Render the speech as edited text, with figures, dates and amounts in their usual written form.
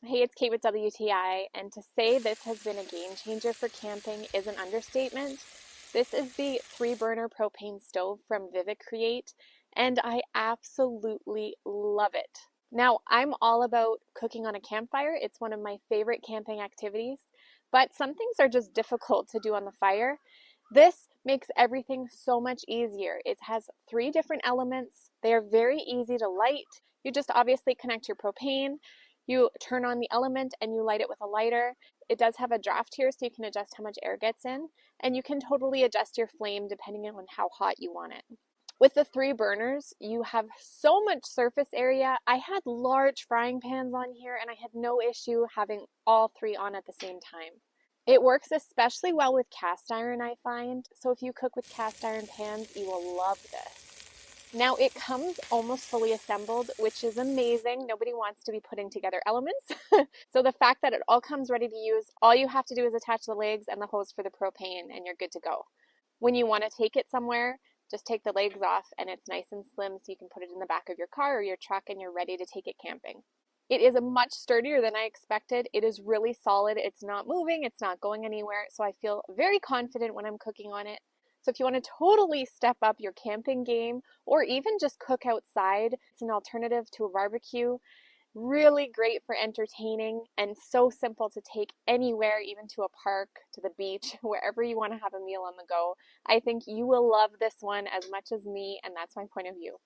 Hey, it's Kate with WTI, and to say this has been a game changer for camping is an understatement. This is the 3-burner propane stove from Vivicreate, and I absolutely love it. Now, I'm all about cooking on a campfire. It's one of my favorite camping activities, but some things are just difficult to do on the fire. This makes everything so much easier. It has 3 different elements. They are very easy to light. You just obviously connect your propane. You turn on the element and you light it with a lighter. It does have a draft here so you can adjust how much air gets in, and you can totally adjust your flame depending on how hot you want it. With the 3 burners, you have so much surface area. I had large frying pans on here and I had no issue having all 3 on at the same time. It works especially well with cast iron, I find, so if you cook with cast iron pans, you will love this. Now it comes almost fully assembled, which is amazing. Nobody wants to be putting together elements. So the fact that it all comes ready to use, all you have to do is attach the legs and the hose for the propane and you're good to go. When you want to take it somewhere, just take the legs off and it's nice and slim so you can put it in the back of your car or your truck and you're ready to take it camping. It is much sturdier than I expected. It is really solid. It's not moving, it's not going anywhere, so I feel very confident when I'm cooking on it. So if you want to totally step up your camping game or even just cook outside, it's an alternative to a barbecue. Really great for entertaining and so simple to take anywhere, even to a park, to the beach, wherever you want to have a meal on the go. I think you will love this one as much as me, and that's my point of view.